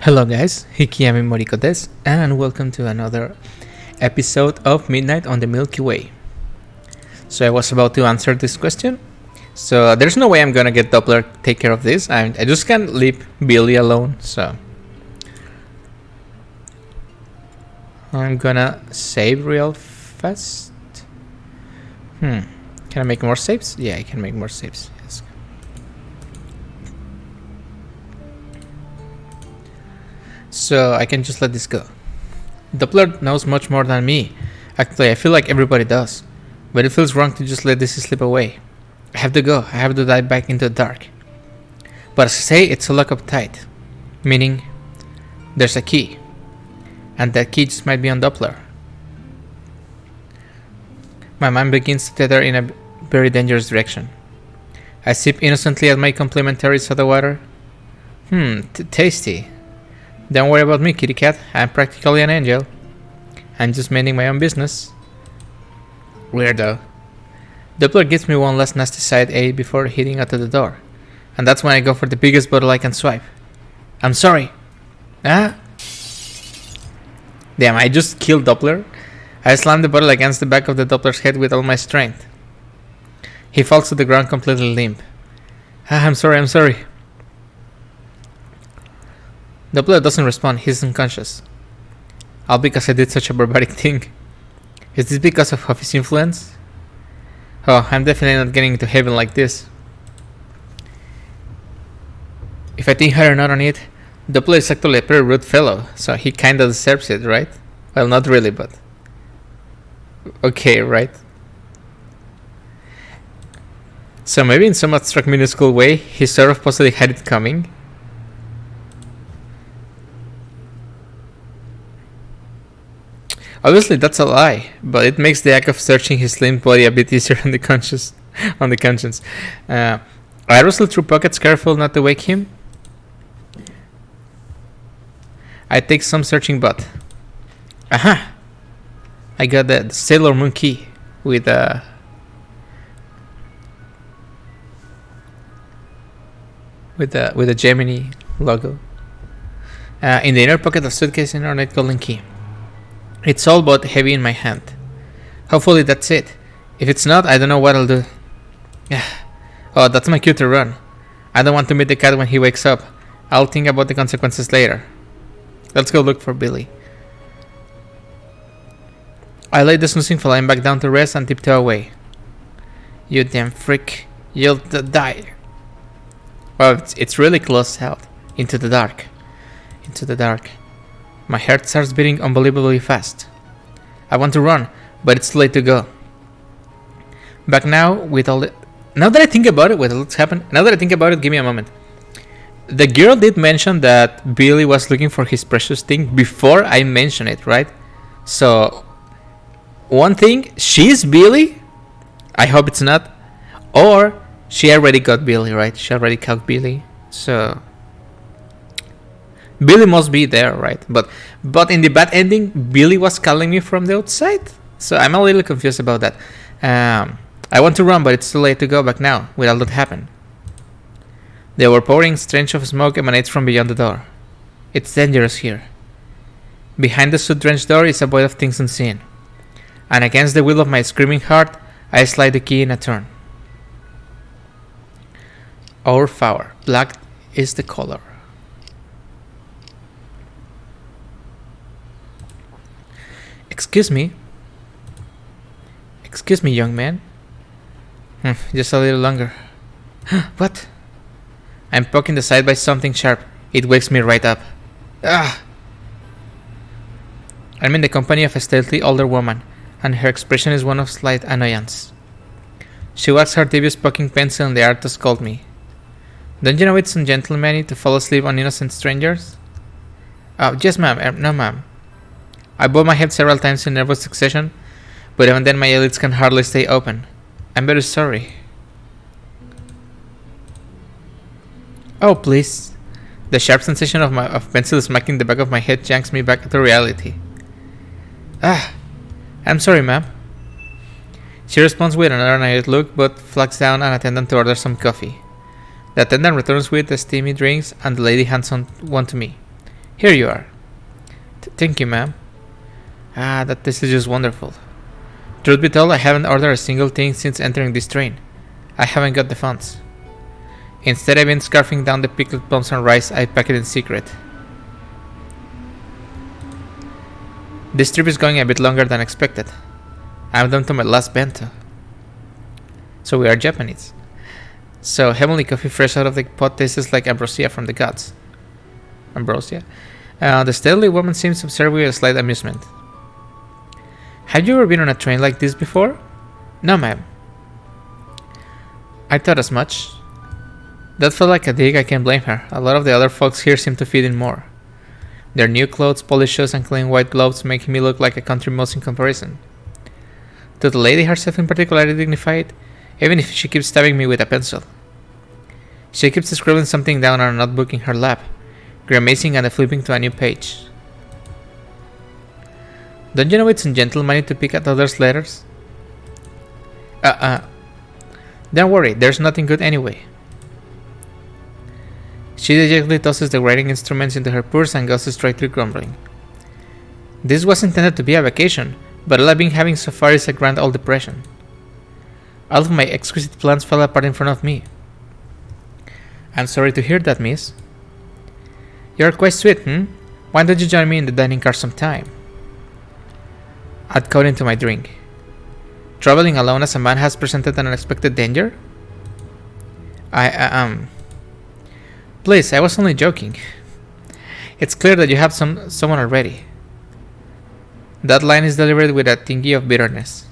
Hello guys, Hikiyami Moriko desu, and welcome to another episode of Midnight on the Milky Way. So I was about to answer this question. So there's no way I'm gonna get Doppler take care of this. I just can't leave Billy alone. So I'm gonna save real fast. Can I make more saves? Yeah, I can make more saves. Yes. So I can just let this go. Doppler knows much more than me. Actually, I feel like everybody does. But it feels wrong to just let this slip away. I have to go. I have to dive back into the dark. But as I say, it's a lock up tight. Meaning, there's a key. And that key just might be on Doppler. My mind begins to tether in a very dangerous direction. I sip innocently at my complimentary soda water. Tasty. Don't worry about me, kitty cat. I'm practically an angel. I'm just minding my own business. Weirdo. Doppler gives me one last nasty side A before heading out of the door. And that's when I go for the biggest bottle I can swipe. I'm sorry. Damn, I just killed Doppler. I slam the bottle against the back of the Doppler's head with all my strength. He falls to the ground completely limp. I'm sorry. Doppler doesn't respond, he's unconscious. All because I did such a barbaric thing. Is this because of Huffy's influence? Oh, I'm definitely not getting into heaven like this. If I think hard or not on it, Doppler is actually a pretty rude fellow, so he kinda deserves it, right? Well, not really, but... okay, right? So maybe in some abstract minuscule way, he sort of possibly had it coming. Obviously, that's a lie, but it makes the act of searching his slim body a bit easier on the conscience. I rustle through pockets, careful not to wake him. I take some searching, but aha! I got the Sailor Moon key with a Gemini logo. In the inner pocket of suitcase, an ornate golden key. It's all but heavy in my hand. Hopefully that's it. If it's not, I don't know what I'll do. Oh, that's my cue to run. I don't want to meet the cat when he wakes up. I'll think about the consequences later. Let's go look for Billy. I lay the snoozing flying back down to rest and tiptoe away. You damn freak. You'll die. Well, it's really close out. Into the dark. My heart starts beating unbelievably fast. I want to run, but it's too late to go. Back now, with all the... Now that I think about it, give me a moment. The girl did mention that Billy was looking for his precious thing before I mentioned it, right? So, one thing, she's Billy? I hope it's not. Or, she already got Billy, right? She already caught Billy. So... Billy must be there, right? But in the bad ending, Billy was calling me from the outside. So I'm a little confused about that. I want to run, but it's too late to go back now. Will all that happen? The overpowering stench of smoke emanates from beyond the door. It's dangerous here. Behind the soot-drenched door is a void of things unseen. And against the will of my screaming heart, I slide the key in a turn. Our flower. Black is the color. Excuse me, young man. Just a little longer. What? I'm poking the side by something sharp. It wakes me right up. I'm in the company of a stately older woman, and her expression is one of slight annoyance. She wags her devious poking pencil in the air to scold me. Don't you know it's ungentlemanly to fall asleep on innocent strangers? Yes, ma'am. No, ma'am. I bow my head several times in nervous succession, but even then my eyelids can hardly stay open. I'm very sorry. Oh, please. The sharp sensation of pencil smacking the back of my head yanks me back to reality. I'm sorry, ma'am. She responds with another annoyed look, but flags down an attendant to order some coffee. The attendant returns with the steamy drinks, and the lady hands on one to me. Here you are. Thank you, ma'am. This is just wonderful. Truth be told, I haven't ordered a single thing since entering this train. I haven't got the funds. Instead, I've been scarfing down the pickled plums and rice I packed in secret. This trip is going a bit longer than expected. I'm down to my last bento. So we are Japanese. So heavenly coffee fresh out of the pot tastes like ambrosia from the gods. Ambrosia? The stately woman seems to observe with a slight amusement. Have you ever been on a train like this before? No, ma'am. I thought as much. That felt like a dig. I can't blame her. A lot of the other folks here seem to fit in more. Their new clothes, polished shoes, and clean white gloves make me look like a country mouse in comparison. To the lady herself in particular dignified, even if she keeps stabbing me with a pencil. She keeps scribbling something down on a notebook in her lap, grimacing and flipping to a new page. Don't you know it's ungentlemanly to pick at others' letters? Don't worry, there's nothing good anyway. She dejectedly tosses the writing instruments into her purse and goes straight through grumbling. This was intended to be a vacation, but all I've been having so far is a grand old depression. All of my exquisite plans fell apart in front of me. I'm sorry to hear that, miss. You're quite sweet, Why don't you join me in the dining car sometime? I'd cut into my drink. Traveling alone as a man has presented an unexpected danger? Please, I was only joking. It's clear that you have someone already. That line is delivered with a tinge of bitterness.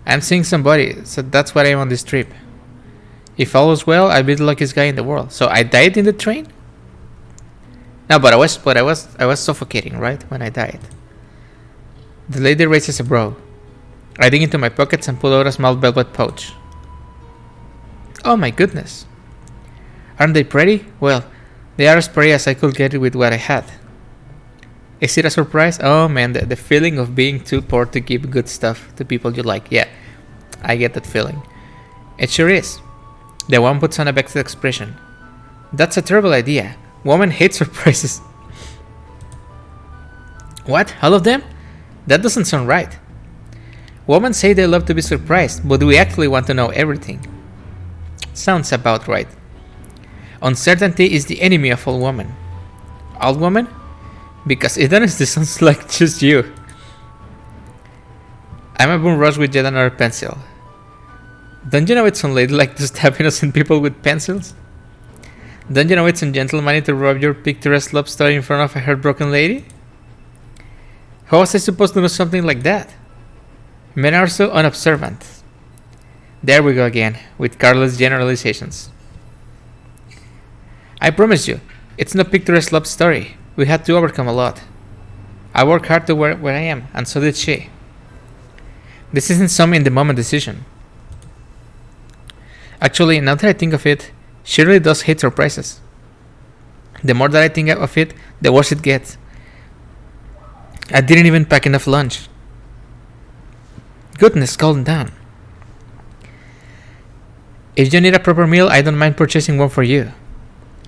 I'm seeing somebody, so that's why I'm on this trip. If all was well, I'd be the luckiest guy in the world. So I died in the train? No, but I was suffocating, right? When I died. The lady raises a brow. I dig into my pockets and pull out a small velvet pouch. Oh my goodness. Aren't they pretty? Well, they are as pretty as I could get with what I had. Is it a surprise? Oh man, the feeling of being too poor to give good stuff to people you like. Yeah, I get that feeling. It sure is. The one puts on a vexed expression. That's a terrible idea. Women hate surprises. What? All of them? That doesn't sound right. Women say they love to be surprised, but we actually want to know everything. Sounds about right. Uncertainty is the enemy of all women. All women? Because it honestly sounds like just you. I'm a bum rush with yet another pencil. Don't you know it's unladylike to stab innocent people with pencils? Don't you know it's ungentlemanly to rub your picturesque love story in front of a heartbroken lady? How was I supposed to know something like that? Men are so unobservant. There we go again, with careless generalizations. I promise you, it's no picturesque love story. We had to overcome a lot. I worked hard to where I am, and so did she. This isn't some in-the-moment decision. Actually, now that I think of it, she really does hate surprises. The more that I think of it, the worse it gets. I didn't even pack enough lunch. Goodness, calm down. If you need a proper meal, I don't mind purchasing one for you.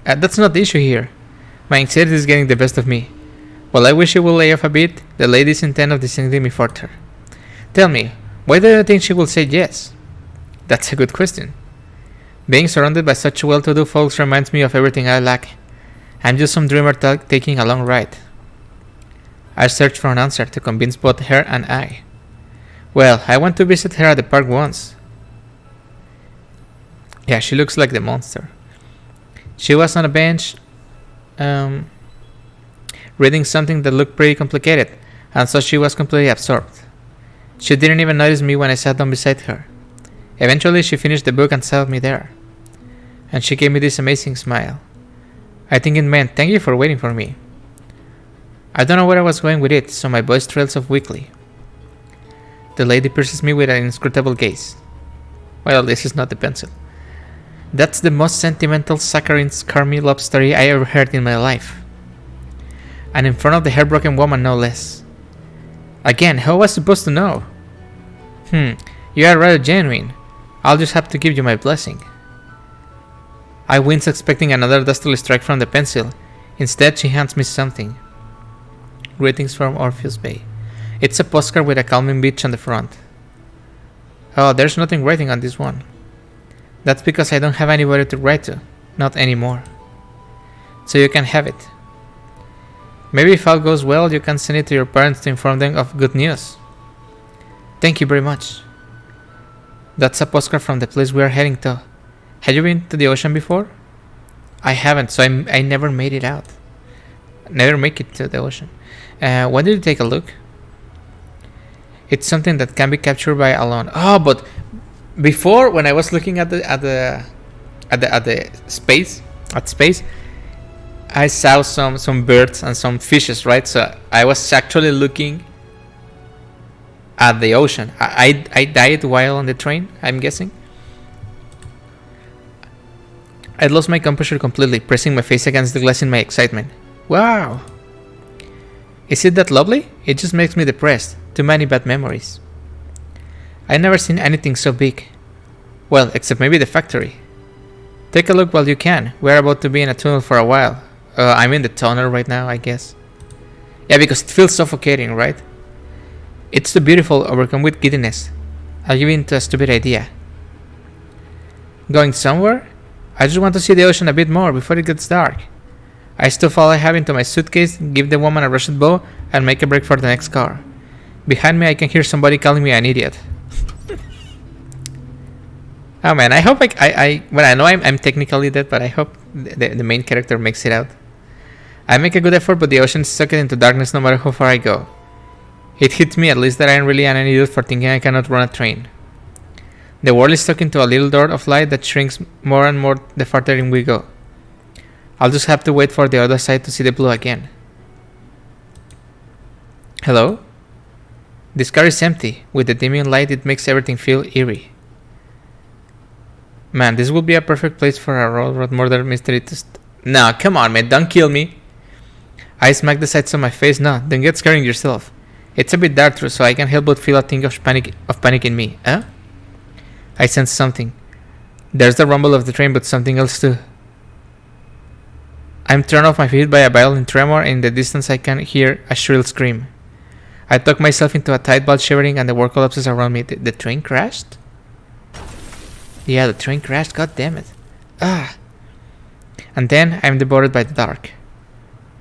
That's not the issue here. My anxiety is getting the best of me. While I wish you would lay off a bit, the lady's intent of descending me further. Tell me, why do you think she will say yes? That's a good question. Being surrounded by such well-to-do folks reminds me of everything I lack. I'm just some dreamer taking a long ride. I searched for an answer to convince both her and I. Well, I went to visit her at the park once. Yeah, she looks like the monster. She was on a bench, reading something that looked pretty complicated, and so she was completely absorbed. She didn't even notice me when I sat down beside her. Eventually, she finished the book and sat me there. And she gave me this amazing smile. I think it meant, thank you for waiting for me. I don't know where I was going with it, so my voice trails off weakly. The lady pierces me with an inscrutable gaze. Well, this is not the pencil. That's the most sentimental, saccharine, scarmy love story I ever heard in my life. And in front of the heartbroken woman, no less. Again, how was I supposed to know? You are rather genuine. I'll just have to give you my blessing. I wince, expecting another dastardly strike from the pencil, Instead, she hands me something. Greetings from Orpheus Bay. It's a postcard with a calming beach on the front. Oh, there's nothing writing on this one. That's because I don't have anybody to write to. Not anymore. So you can have it. Maybe if all goes well, you can send it to your parents to inform them of good news. Thank you very much. That's a postcard from the place we are heading to. Have you been to the ocean before? I haven't, so I never made it out. Never make it to the ocean. When did you take a look? It's something that can be captured by alone. Oh, but before, when I was looking at the space, I saw some birds and some fishes, right? So I was actually looking at the ocean. I died while on the train, I'm guessing. I lost my composure completely, pressing my face against the glass in my excitement. Wow! Is it that lovely? It just makes me depressed. Too many bad memories. I've never seen anything so big. Well, except maybe the factory. Take a look while you can. We're about to be in a tunnel for a while. I'm in the tunnel right now, I guess. Yeah, because it feels suffocating, right? It's too beautiful, overcome with giddiness. I'll give in to a stupid idea. Going somewhere? I just want to see the ocean a bit more before it gets dark. I stuff all I have into my suitcase, give the woman a rushed bow, and make a break for the next car. Behind me I can hear somebody calling me an idiot. Oh man, I hope well, I know I'm technically dead, but I hope the main character makes it out. I make a good effort, but the ocean is sucked into darkness no matter how far I go. It hits me at least that I am really an idiot for thinking I cannot run a train. The world is stuck into a little dot of light that shrinks more and more the farther in we go. I'll just have to wait for the other side to see the blue again. Hello? This car is empty. With the dimming light, it makes everything feel eerie. Man, this would be a perfect place for a railroad murder mystery to Nah, come on, man, don't kill me. I smack the sides of my face. No, don't get scaring yourself. It's a bit dark, so I can't help but feel a thing of panic in me. Huh? I sense something. There's the rumble of the train, but something else too. I'm thrown off my feet by a violent tremor. In the distance I can hear a shrill scream. I tuck myself into a tight ball, shivering, and the world collapses around me. The train crashed? Yeah, the train crashed, god damn it. Ah! And then I'm devoured by the dark.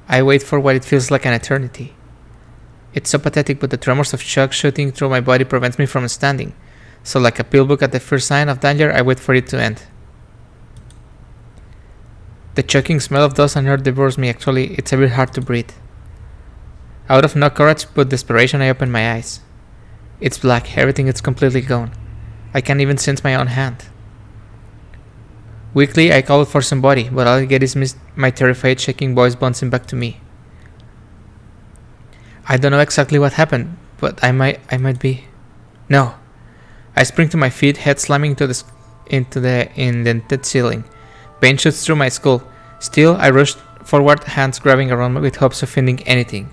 I wait for what it feels like an eternity. It's so pathetic, but the tremors of shock shooting through my body prevents me from standing. So like a pillbook at the first sign of danger, I wait for it to end. The choking smell of dust and earth devours me. Actually, it's a bit hard to breathe. Out of no courage but desperation, I open my eyes. It's black, everything is completely gone. I can't even sense my own hand. Weakly, I call out for somebody, but all I get is my terrified, shaking voice bouncing back to me. I don't know exactly what happened, but I might be. No. I spring to my feet, head slamming into the indented ceiling. Pain shoots through my skull. Still, I rush forward, hands grabbing around me with hopes of finding anything.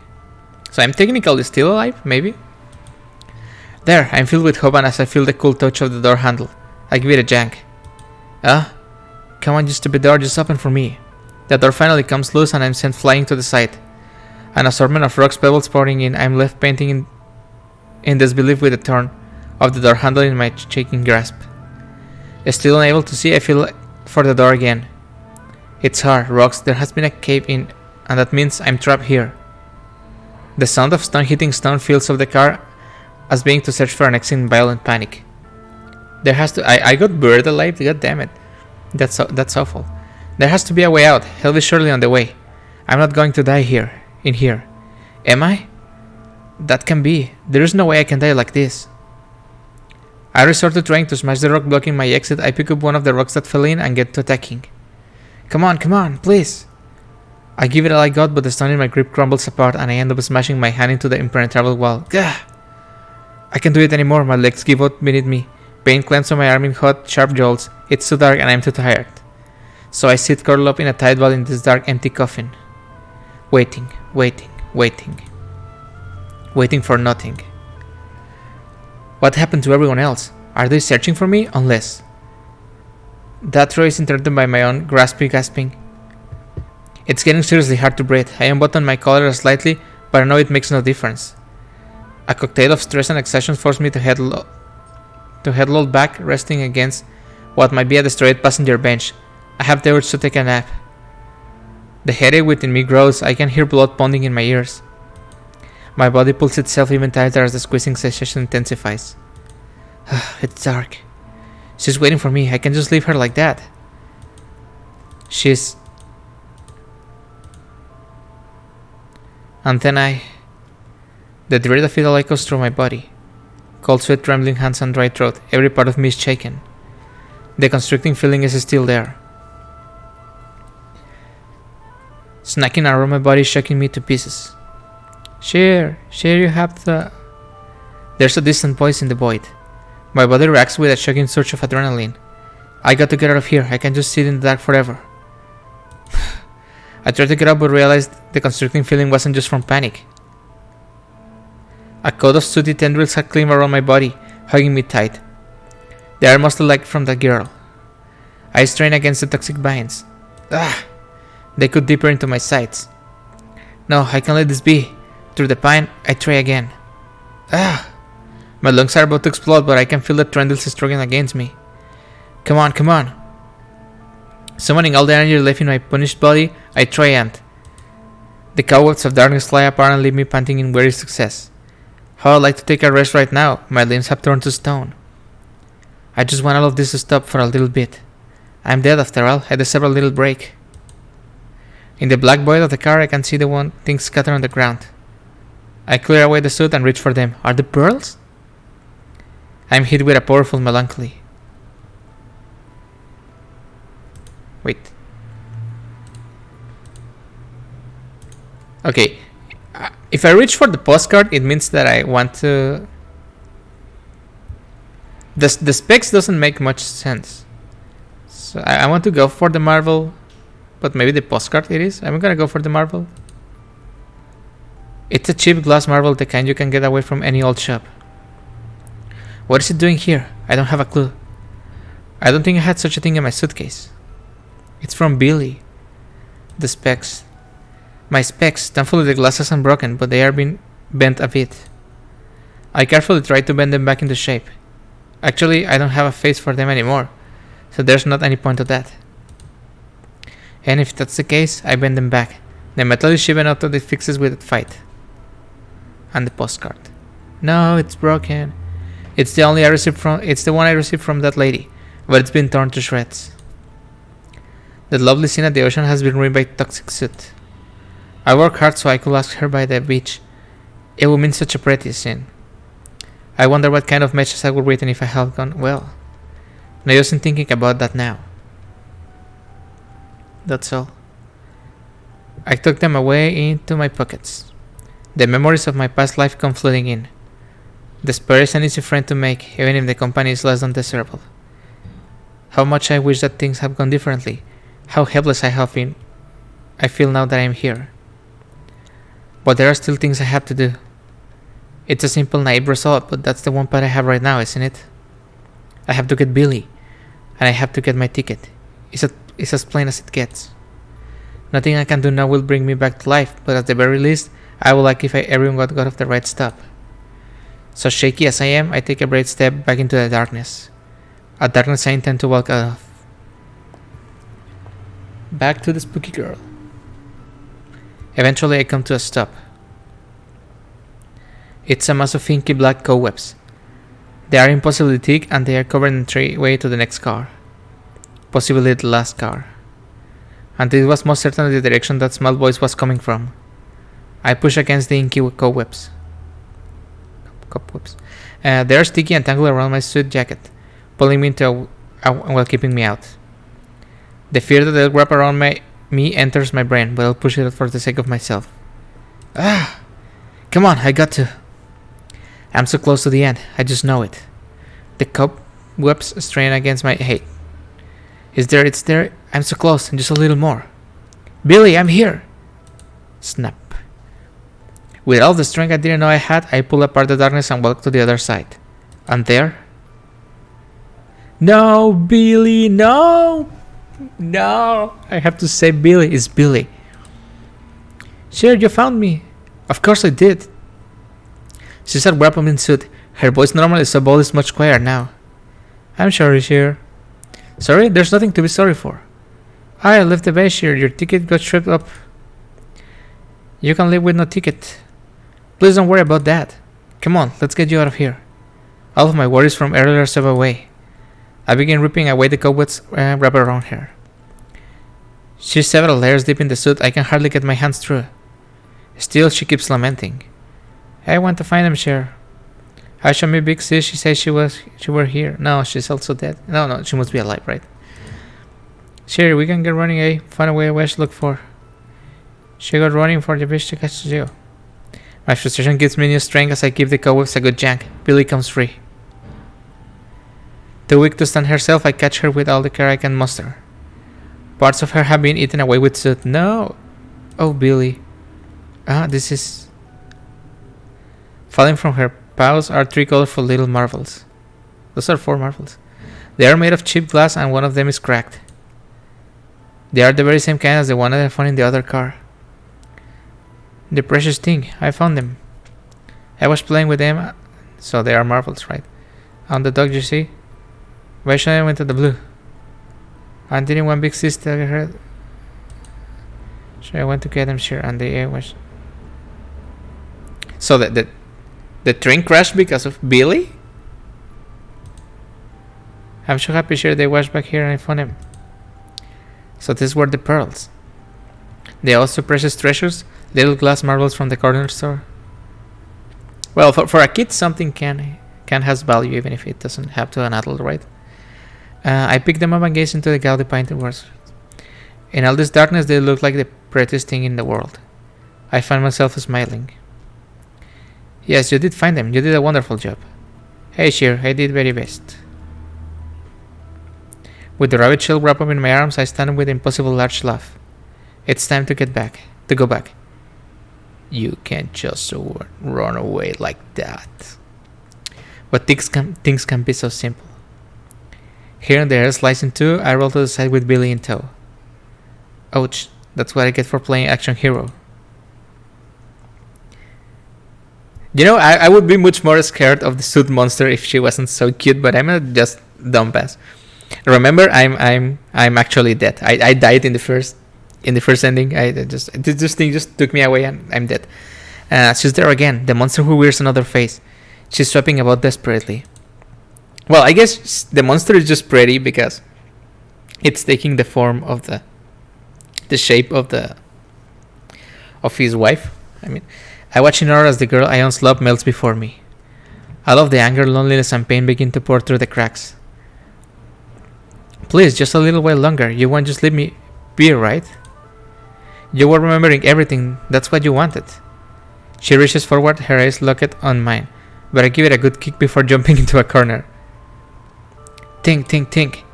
So I'm technically still alive, maybe? There, I'm filled with hope, and as I feel the cool touch of the door handle, I give it a jank. Come on, you stupid door, just open for me. The door finally comes loose and I'm sent flying to the side. An assortment of rocks, pebbles pouring in, I'm left painting in disbelief with the turn of the door handle in my shaking grasp. Still unable to see, I feel for the door again. It's hard, rocks, there has been a cave in, and that means I'm trapped here. The sound of stone hitting stone fills up the car as being to search for an exit in violent panic. There has to... I got buried alive, god damn it. That's awful. There has to be a way out, help is surely on the way. I'm not going to die in here. Am I? That can be. There is no way I can die like this. I resort to trying to smash the rock blocking my exit. I pick up one of the rocks that fell in and get to attacking. Come on, please. I give it all I got, but the stone in my grip crumbles apart and I end up smashing my hand into the impenetrable wall. Gah! I can't do it anymore, my legs give out beneath me. Pain clamps on my arm in hot, sharp jolts. It's too dark and I'm too tired. So I sit curled up in a tight ball in this dark, empty coffin. Waiting for nothing. What happened to everyone else? Are they searching for me? Unless... That throw is interrupted by my own gasping. It's getting seriously hard to breathe. I unbutton my collar slightly, but I know it makes no difference. A cocktail of stress and exhaustion forced me to head lolled back, resting against what might be a destroyed passenger bench. I have the urge to take a nap. The headache within me grows. I can hear blood pounding in my ears. My body pulls itself even tighter as the squeezing sensation intensifies. It's dark. She's waiting for me. I can just leave her like that. And then the dread of it all echoes through my body. Cold sweat, trembling hands and dry throat. Every part of me is shaken. The constricting feeling is still there. Snacking around my body, shaking me to pieces. Share, you have the... There's a distant voice in the void. My body reacts with a shocking surge of adrenaline. I got to get out of here. I can't just sit in the dark forever. I tried to get up but realized the constricting feeling wasn't just from panic. A coat of sooty tendrils had climbed around my body, hugging me tight. They are mostly like from that girl. I strained against the toxic vines. They cut deeper into my sides. No, I can't let this be. Through the pine, I try again. My lungs are about to explode, but I can feel the tendrils struggling against me. Come on. Summoning all the energy left in my punished body, I triumphed. The cobwebs of darkness fly apart and leave me panting in weary success. How I'd like to take a rest right now. My limbs have turned to stone. I just want all of this to stop for a little bit. I'm dead after all. I deserve a little break. In the black void of the car, I can see the one thing scattered on the ground. I clear away the suit and reach for them. Are the pearls? I'm hit with a powerful melancholy. Wait. Okay. If I reach for the postcard, it means that I want to... The specs doesn't make much sense. So I want to go for the marble, but maybe the postcard it is. I'm gonna go for the marble. It's a cheap glass marble, the kind you can get away from any old shop. What is it doing here? I don't have a clue. I don't think I had such a thing in my suitcase. It's from Billy. The specs. My specs. Thankfully the glasses aren't broken, but they are being bent a bit. I carefully try to bend them back into shape. Actually, I don't have a face for them anymore, so there's not any point to that. And if that's the case, I bend them back. The metal is shipping out of the fixes with a fight. And the postcard. No, it's broken. It's the one I received from that lady, but it's been torn to shreds. The lovely scene at the ocean has been ruined by toxic soot. I worked hard so I could ask her by the beach. It would mean such a pretty scene. I wonder what kind of messages I would written if I had gone well. And I wasn't thinking about that now. That's all. I tucked them away into my pockets. The memories of my past life come flooding in. Despair is an easy friend to make, even if the company is less than desirable. How much I wish that things had gone differently. How helpless I have been. I feel now that I am here. But there are still things I have to do. It's a simple, naive result, but that's the one part I have right now, isn't it? I have to get Billy, and I have to get my ticket. It's as plain as it gets. Nothing I can do now will bring me back to life, but at the very least, I would like if everyone got off the right stop. So shaky as I am, I take a brave step back into the darkness. A darkness I intend to walk out of. Back to the spooky girl. Eventually I come to a stop. It's a mass of inky black cobwebs. They are impossibly thick and they are covered in the way to the next car. Possibly the last car. And this was most certainly the direction that small voice was coming from. I push against the inky cobwebs. They are sticky and tangled around my suit jacket, pulling me into while keeping me out. The fear that they'll wrap around me enters my brain, but I'll push it out for the sake of myself. Come on, I got to. I'm so close to the end, I just know it. The cobwebs strain against my hate. It's there, I'm so close, and just a little more. Billy, I'm here! Snap. With all the strength I didn't know I had, I pull apart the darkness and walk to the other side. And there... No, Billy, no! No! I have to say Billy is Billy. Sure, you found me. Of course I did. She sat wrapped up in suit. Her voice normally so bold is much quieter now. I'm sorry, Sheer. Sorry? There's nothing to be sorry for. I left the base, Sheer. Your ticket got stripped up. You can leave with no ticket. Please don't worry about that. Come on, let's get you out of here. All of my worries from earlier step away. I begin ripping away the cobwebs wrapped around her. She's several layers deep in the suit. I can hardly get my hands through. Still, she keeps lamenting. I want to find him, Cher. How show me Big Sis? She says she were here. No, she's also dead. No, she must be alive, right? Cher, we can get running, eh? Find a way where to look for. She got running for the bitch to catch you. My frustration gives me new strength as I give the cobwebs a good jank. Billy comes free. Too weak to stand herself, I catch her with all the care I can muster. Parts of her have been eaten away with soot. No! Oh, Billy. This is... Falling from her paws are 3 colorful little marbles. Those are 4 marbles. They are made of cheap glass and one of them is cracked. They are the very same kind as the one that I found in the other car. The precious thing. I found them. I was playing with them, so they are marbles, right? On the dog, you see? Why should I went to the blue? And didn't one big sister heard? So I went to get them, sure, and they was... So the train crashed because of Billy? I'm so happy, sure, they was back here and I found them. So these were the pearls. They are also precious treasures, little glass marbles from the corner store. Well, for a kid, something can has value even if it doesn't have to an adult, right? I picked them up and gazed into the gaudy painted words. In all this darkness, they looked like the prettiest thing in the world. I found myself smiling. Yes, you did find them. You did a wonderful job. Hey, Sheer, I did very best. With the rabbit shell wrapped up in my arms, I stand with an impossible large laugh. It's time to go back. You can't just run away like that. But things can be so simple. Here and there, sliced in two, I roll to the side with Billy in tow. Ouch, that's what I get for playing action hero. You know, I would be much more scared of the suit monster if she wasn't so cute, but I'm not just dumbass. Remember, I'm actually dead. I died in the first ending. This thing just took me away and I'm dead. She's there again, the monster who wears another face. She's swapping about desperately. Well, I guess the monster is just pretty because it's taking the form of the shape of his wife. I mean, I watch in horror as the girl I once loved melts before me. All of the anger, loneliness, and pain begin to pour through the cracks. Please, just a little while longer. You won't just leave me be, right? You were remembering everything. That's what you wanted. She reaches forward, her eyes locked on mine, but I give it a good kick before jumping into a corner. Think.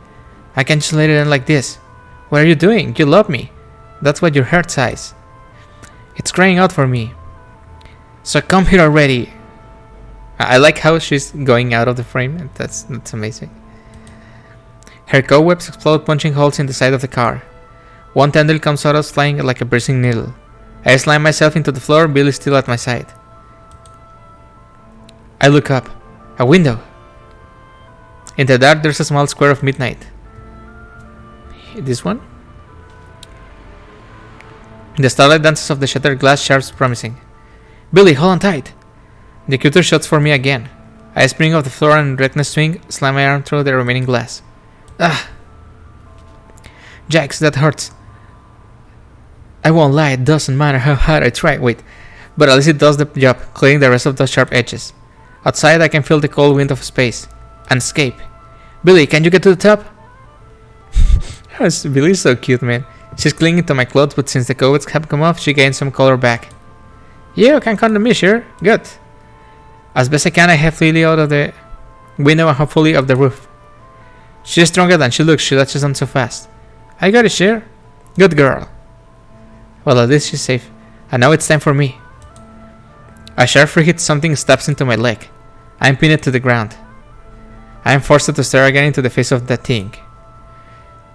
I can't just let it end like this. What are you doing? You love me. That's what your heart says. It's crying out for me. So come here already. I like how she's going out of the frame. That's amazing. Her cobwebs explode, punching holes in the side of the car. One tendril comes out of flying like a bursting needle. I slam myself into the floor, Bill is still at my side. I look up. A window. In the dark, there's a small square of midnight. This one? The starlight dances off the shattered glass, sharp, promising. Billy, hold on tight. The cutter shuts for me again. I spring off the floor and in reckless swing, slam my arm through the remaining glass. Ah! Jax, that hurts. I won't lie, it doesn't matter how hard I try. Wait, but at least it does the job, clearing the rest of those sharp edges. Outside, I can feel the cold wind of space. And escape. Billy, can you get to the top? Billy's so cute, man. She's clinging to my clothes, but since the cobwebs have come off, she gained some color back. You can come to me, sure? Good. As best I can, I have Lily out of the window and hopefully up the roof. She's stronger than she looks, she latches on so fast. I got it, sure? Good girl. Well, at least she's safe. And now it's time for me. A sharp hit, something stabs into my leg. I'm pinned to the ground. I am forced to stare again into the face of that thing.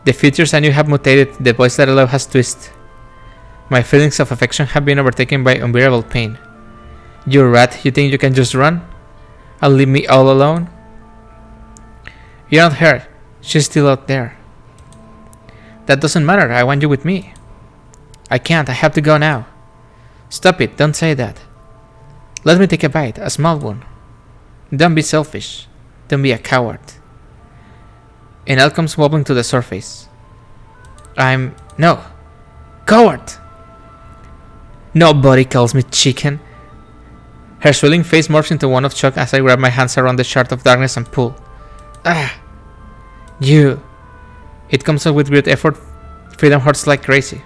The features I knew have mutated, the voice that I love has twisted. My feelings of affection have been overtaken by unbearable pain. You rat, you think you can just run? And leave me all alone? You're not hurt. She's still out there. That doesn't matter. I want you with me. I can't. I have to go now. Stop it. Don't say that. Let me take a bite. A small one. Don't be selfish. Don't be a coward. Enel comes wobbling to the surface. No. Coward! Nobody calls me chicken. Her swelling face morphs into one of shock as I grab my hands around the shard of darkness and pull. You. It comes out with great effort. Freedom hurts like crazy.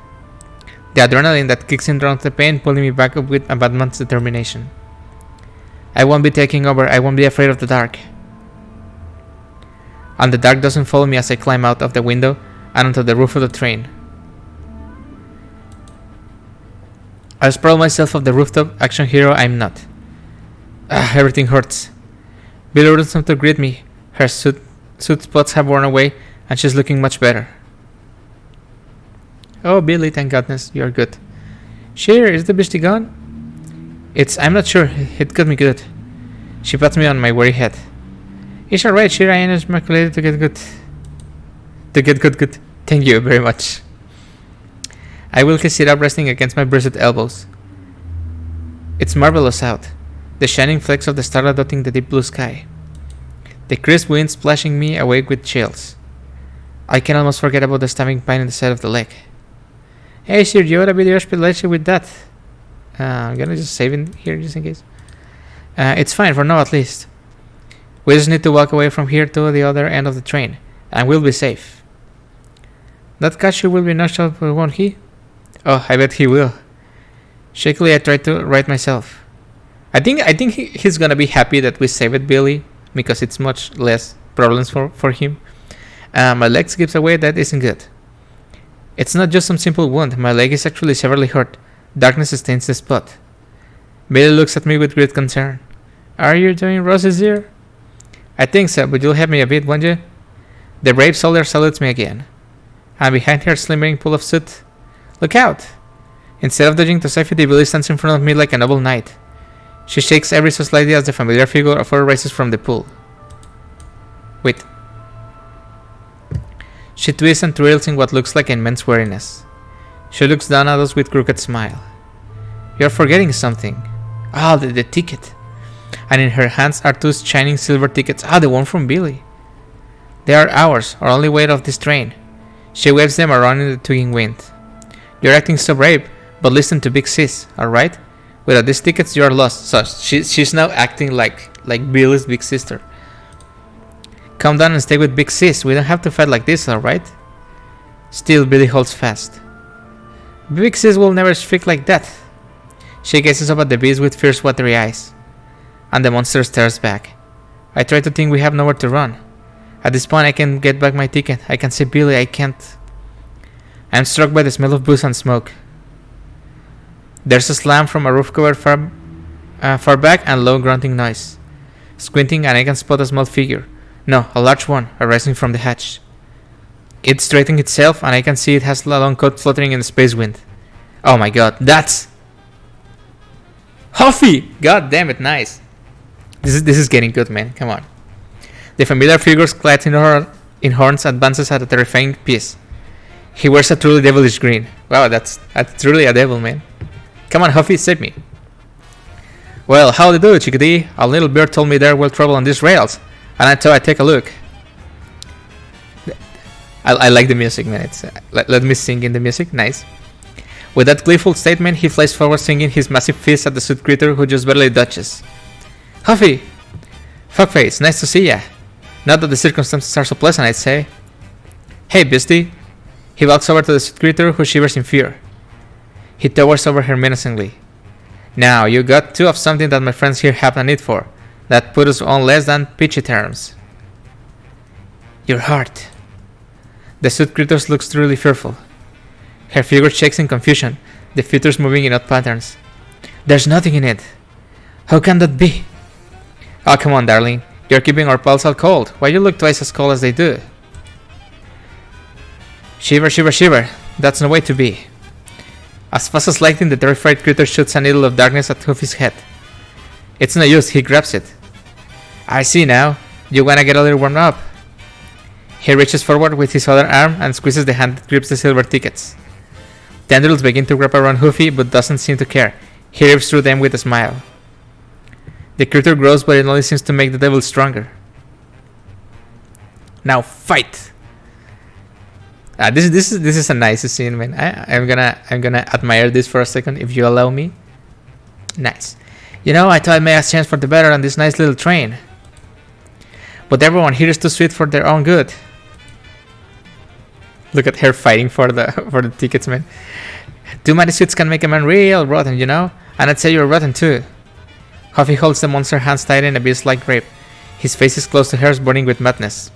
The adrenaline that kicks in drowns the pain, pulling me back up with a bad man's determination. I won't be taking over. I won't be afraid of the dark. And the dark doesn't follow me as I climb out of the window and onto the roof of the train. I sprawl myself off the rooftop. Action hero I'm not. Everything hurts. Billy runs up to greet me. Her suit spots have worn away and she's looking much better. Oh, Billy, thank goodness, you're good. Sheer, is the beastie gone? I'm not sure. It got me good. She pats me on my weary head. It's alright, Sheer, I am calculated to get good. Good. Thank you very much. I will sit up resting against my bruised elbows. It's marvelous out. The shining flecks of the starlight dotting the deep blue sky. The crisp wind splashing me awake with chills. I can almost forget about the stabbing pain in the side of the leg. Hey, sir, you ought to be the hospital with that. I'm gonna just save it here just in case. It's fine for now at least. We just need to walk away from here to the other end of the train, and we'll be safe. That cashew will be knocked out, won't he? Oh, I bet he will. Shakily, I tried to right myself. I think he's gonna be happy that we saved Billy, because it's much less problems for him. My leg gives away. That isn't good. It's not just some simple wound. My leg is actually severely hurt. Darkness stains the spot. Billy looks at me with great concern. Are you doing Rose's ear? I think so, but you'll help me a bit, won't you? The brave soldier salutes me again. And behind her slimmering pool of soot. Look out! Instead of dodging to safety, Billy stands in front of me like a noble knight. She shakes ever so slightly as the familiar figure of her rises from the pool. Wait. She twists and twirls in what looks like immense weariness. She looks down at us with crooked smile. You're forgetting something. The ticket. And in her hands are two shining silver tickets. The one from Billy. They are ours, our only way out of this train. She waves them around in the twigging wind. You're acting so brave, but listen to Big Sis, alright? Without these tickets, you're lost. So she's now acting like Billy's big sister. Calm down and stay with Big Sis. We don't have to fight like this, alright? Still, Billy holds fast. Big Sis will never speak like that. She gazes up at the beast with fierce watery eyes. And the monster stares back. I try to think we have nowhere to run. At this point, I can get back my ticket. I can see Billy. I can't. I'm struck by the smell of booze and smoke. There's a slam from a roof cover far back and low grunting noise. Squinting, and I can spot a small figure. No, a large one, arising from the hatch. It's straightening itself, and I can see it has a long coat fluttering in the space wind. Oh my god, that's Huffy! God damn it, nice. This is getting good, man. Come on. The familiar figure clad in horns advances at a terrifying pace. He wears a truly devilish grin. Wow, that's truly a devil, man. Come on, Huffy, save me. Well, how do you do, chickadee? A little bird told me there was trouble on these rails, and I thought I'd take a look. I like the music, man. Let me sing in the music. Nice. With that gleeful statement, he flies forward, swinging his massive fist at the suit creature, who just barely dodges. Huffy! Fuckface, nice to see ya. Not that the circumstances are so pleasant, I'd say. Hey, beastie. He walks over to the suit creature, who shivers in fear. He towers over her menacingly. Now, you got two of something that my friends here have a need for. That put us on less than peachy terms. Your heart. The suit creature looks truly fearful. Her figure shakes in confusion, the features moving in odd patterns. There's nothing in it. How can that be? Oh, come on, darling. You're keeping our pals all cold. Why you look twice as cold as they do? Shiver, shiver, shiver. That's no way to be. As fast as lightning, the terrified creature shoots a needle of darkness at Huffy's head. It's no use, he grabs it. I see now. You wanna get a little warmed up. He reaches forward with his other arm and squeezes the hand that grips the silver tickets. Tendrils begin to wrap around Huffy, but doesn't seem to care. He rips through them with a smile. The creature grows, but it only seems to make the devil stronger. Now fight! This is a nice scene, man. I'm gonna admire this for a second, if you allow me. Nice. You know, I thought I may have changed for the better on this nice little train. But everyone here is too sweet for their own good. Look at her fighting for the tickets, man. Too many sweets can make a man real rotten, you know? And I'd say you're rotten too. Huffy holds the monster hands tight in a beast-like grip. His face is close to hers, burning with madness.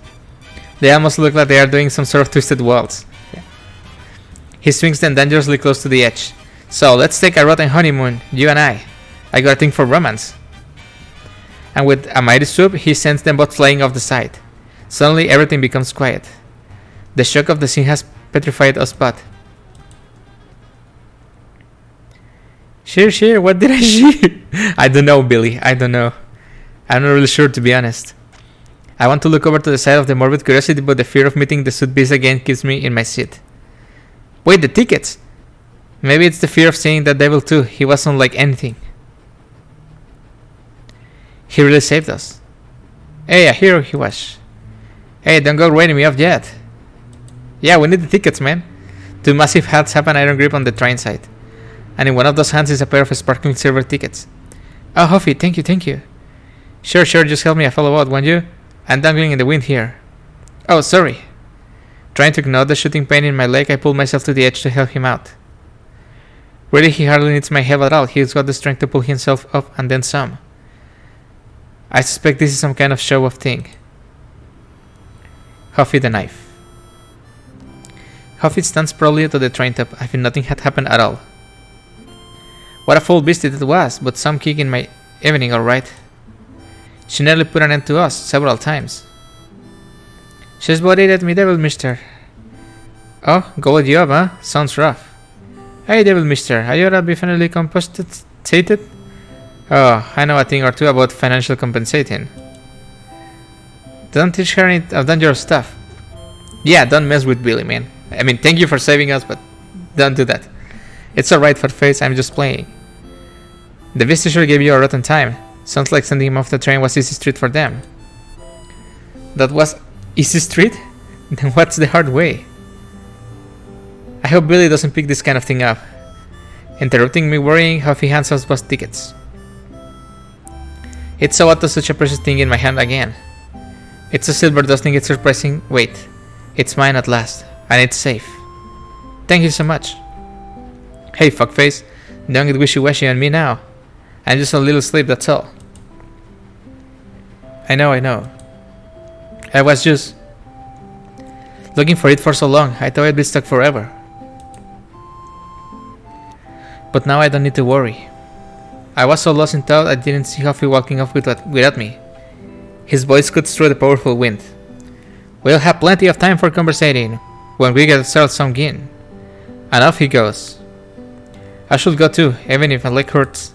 They almost look like they are doing some sort of twisted waltz. Yeah. He swings them dangerously close to the edge. So, let's take a rotten honeymoon, you and I. I got a thing for romance. And with a mighty swoop, he sends them both flying off the side. Suddenly, everything becomes quiet. The shock of the scene has petrified us both. Sheer, what did I shear? I don't know, Billy, I don't know. I'm not really sure, to be honest. I want to look over to the side of the morbid curiosity, but the fear of meeting the suit beast again keeps me in my seat. Wait, the tickets! Maybe it's the fear of seeing that devil too. He wasn't like anything. He really saved us. Hey, a hero he was. Hey, don't go writing me off yet. Yeah, we need the tickets, man. Two massive hats have an iron grip on the train side. And in one of those hands is a pair of sparkling silver tickets. Oh, Huffy, thank you. Sure, just help me a fellow out, won't you? I'm dangling in the wind here. Oh, sorry. Trying to ignore the shooting pain in my leg, I pulled myself to the edge to help him out. Really, he hardly needs my help at all. He's got the strength to pull himself up and then some. I suspect this is some kind of show-off thing. Huffy the knife. Huffy stands proudly to the train top, as if nothing had happened at all. What a fool beast it was, but some kick in my evening, alright. She nearly put an end to us several times. She's worried at me, devil mister. Oh, go with you up, huh? Sounds rough. Hey, devil mister, are you to be finally compensated? Oh, I know a thing or two about financial compensating. Don't teach her any dangerous stuff. Yeah, don't mess with Billy, man. I mean, thank you for saving us, but don't do that. It's alright, for face, I'm just playing. The visitor gave you a rotten time. Sounds like sending him off the train was easy street for them. That was easy street? Then what's the hard way? I hope Billy doesn't pick this kind of thing up. Interrupting me worrying, Huffy hands us bus tickets. It's so odd to such a precious thing in my hand again. It's a silver dusting, it's surprising. Wait, it's mine at last, and it's safe. Thank you so much. Hey, fuckface, don't get wishy-washy on me now. I'm just a little asleep, that's all. I know. I was just looking for it for so long. I thought it'd be stuck forever. But now I don't need to worry. I was so lost in thought I didn't see Huffy walking off without me. His voice cuts through the powerful wind. We'll have plenty of time for conversating when we get ourselves some gin. And off he goes. I should go too, even if my leg hurts.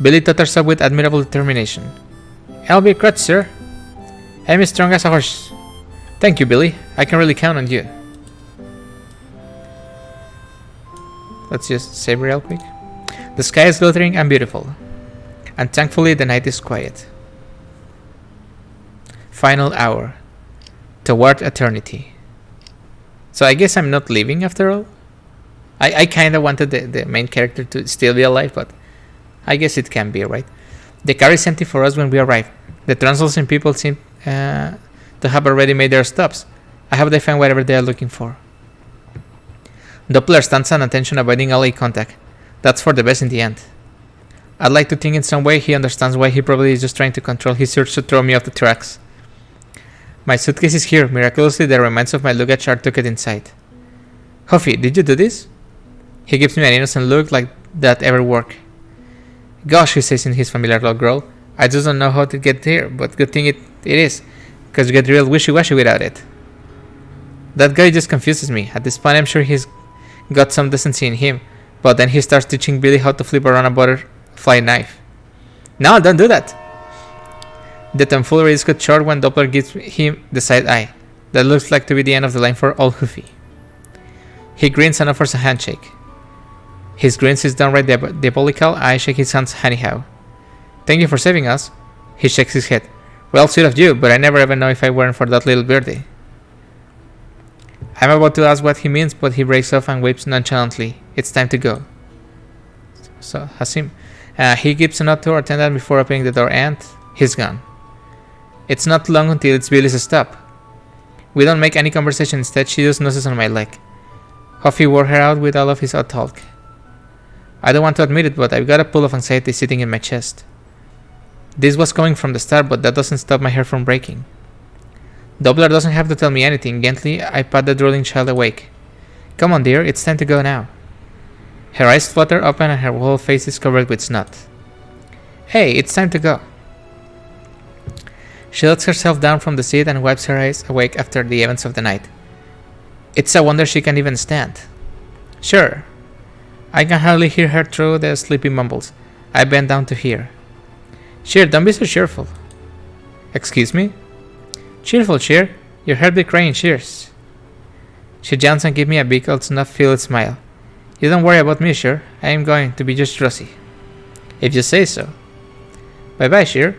Billy totters up with admirable determination. I'll be a crutch, sir. I'm as strong as a horse. Thank you, Billy. I can really count on you. Let's just save real quick. The sky is glittering and beautiful. And thankfully the night is quiet. Final hour. Toward eternity. So I guess I'm not leaving after all? I kinda wanted the main character to still be alive, but I guess it can be, right? The car is empty for us when we arrive. The Translucent people seem to have already made their stops. I hope they find whatever they are looking for. Doppler stands on attention, avoiding all eye contact. That's for the best in the end. I'd like to think in some way he understands why he probably is just trying to control his urge to throw me off the tracks. My suitcase is here. Miraculously, the remains of my luggage are tucked inside. Huffy, did you do this? He gives me an innocent look like that ever work. Gosh, he says in his familiar low growl. I just don't know how to get here, but good thing it is, because you get real wishy-washy without it. That guy just confuses me. At this point, I'm sure he's got some decency in him, but then he starts teaching Billy how to flip around a butterfly knife. No, don't do that! The tomfoolery is cut short when Doppler gives him the side eye. That looks like to be the end of the line for old Hoofy. He grins and offers a handshake. His grins is downright diabolical. I shake his hands anyhow. Thank you for saving us. He shakes his head. Well, sweet of you, but I never even know if I weren't for that little birdie. I'm about to ask what he means, but he breaks off and waves nonchalantly. It's time to go. So, Hasim. He gives a nod to our attendant before opening the door and he's gone. It's not long until it's Billy's stop. We don't make any conversation, instead she just noses on my leg. Huffy wore her out with all of his odd talk. I don't want to admit it, but I've got a pool of anxiety sitting in my chest. This was coming from the start, but that doesn't stop my hair from breaking. Doppler doesn't have to tell me anything. Gently, I pat the drooling child awake. Come on, dear, it's time to go now. Her eyes flutter open and her whole face is covered with snot. Hey, it's time to go. She lets herself down from the seat and wipes her eyes awake after the events of the night. It's a wonder she can even stand. Sure. I can hardly hear her through the sleepy mumbles. I bend down to hear. Cheer, don't be so cheerful. Excuse me? Cheerful, Cheer. Your heart be crying, cheers. She jumps and gives me a big old snuff-filled smile. You don't worry about me, Cheer. I am going to be just rosy. If you say so. Bye-bye, Cheer.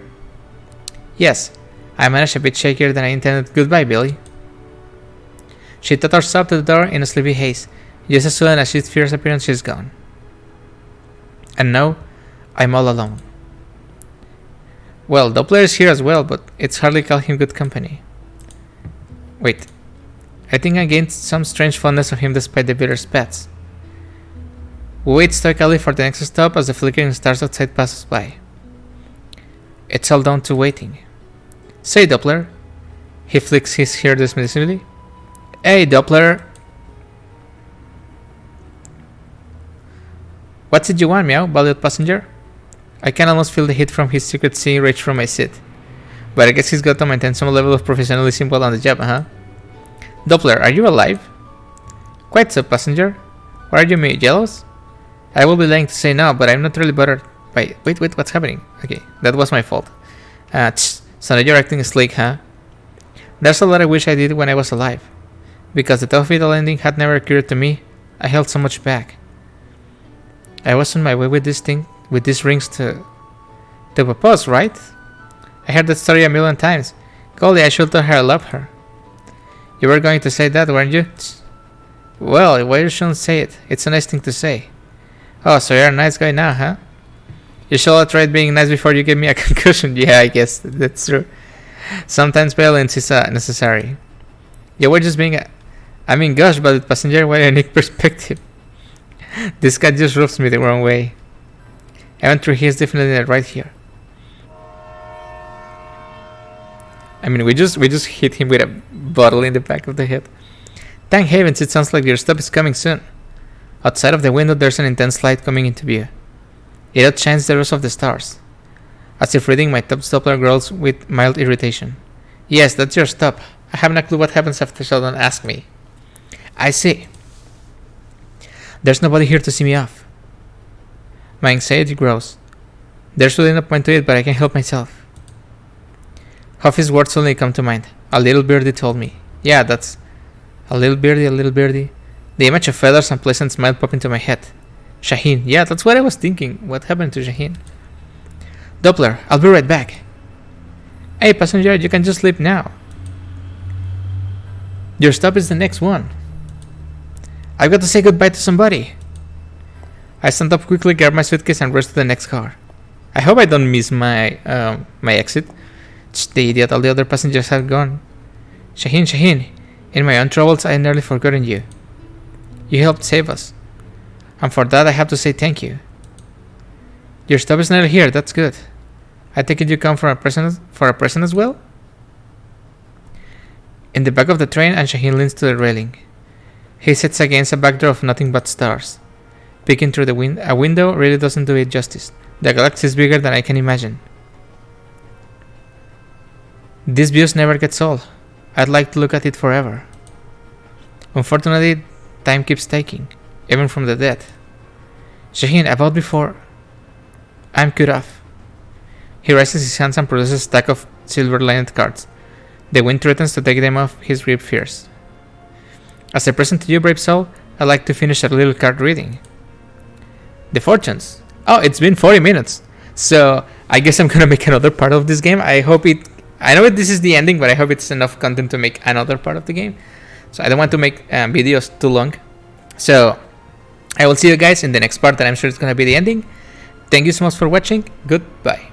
Yes, I managed a bit shakier than I intended. Goodbye, Billy. She totters up to the door in a sleepy haze. Just as soon as she fears appearance, she's gone. And now, I'm all alone. Well, Doppler is here as well, but it's hardly call him good company. Wait, I think I gained some strange fondness of him despite the bitter spats. We wait stoically for the next stop as the flickering stars outside passes by. It's all down to waiting. Say, Doppler. He flicks his hair dismissively. Hey, Doppler. What did you want, meow, valued passenger? I can almost feel the heat from his secret sea reach from my seat. But I guess he's got to maintain some level of professionalism while on the job, huh? Doppler, are you alive? Quite so, passenger. Why are you me, jealous? I will be lying to say no, but I'm not really bothered by... Wait, what's happening? Okay, that was my fault. So now you're acting slick, huh? There's a lot I wish I did when I was alive. Because the tough little ending had never occurred to me, I held so much back. I was on my way with this thing, with these rings to propose, right? I heard that story a million times. Golly, I should tell her I love her. You were going to say that, weren't you? Well, why you shouldn't say it? It's a nice thing to say. Oh, so you're a nice guy now, huh? You should have tried being nice before you gave me a concussion. Yeah, I guess that's true. Sometimes violence is necessary. You were just being gosh, but passenger, what a unique perspective. This guy just rubs me the wrong way. I went through his definitely right here. I mean, we just hit him with a bottle in the back of the head. Thank heavens, it sounds like your stop is coming soon. Outside of the window, there's an intense light coming into view. It outshines the rest of the stars. As if reading my top Doppler growls with mild irritation. Yes, that's your stop. I haven't a clue what happens after, so don't ask me. I see. There's nobody here to see me off. My anxiety grows. There's really no point to it, but I can't help myself. Huffy's words suddenly come to mind. A little birdie told me. Yeah, that's... A little birdie, a little birdie. The image of feathers and pleasant smile pop into my head. Shaheen. Yeah, that's what I was thinking. What happened to Shaheen? Doppler, I'll be right back. Hey, passenger, you can just leave now. Your stop is the next one. I've got to say goodbye to somebody. I stand up quickly, grab my suitcase, and race to the next car. I hope I don't miss my exit. The idiot, all the other passengers have gone. Shaheen, in my own troubles, I had nearly forgotten you. You helped save us. And for that, I have to say thank you. Your stop is nearly here, that's good. I take it you come for a present as well? In the back of the train, and Shaheen leans to the railing. He sits against a backdrop of nothing but stars. Peeking through a window really doesn't do it justice. The galaxy is bigger than I can imagine. This view never gets old. I'd like to look at it forever. Unfortunately, time keeps taking. even from the dead. Shaheen, about before I'm cut off. He raises his hands and produces a stack of silver-lined cards. The wind threatens to take them off his grip fierce. As a present to you, brave soul, I'd like to finish a little card reading. The fortunes. Oh, it's been 40 minutes. So I guess I'm gonna make another part of this game. I know this is the ending, but I hope it's enough content to make another part of the game. So I don't want to make videos too long. So I will see you guys in the next part, and I'm sure it's gonna be the ending. Thank you so much for watching. Goodbye.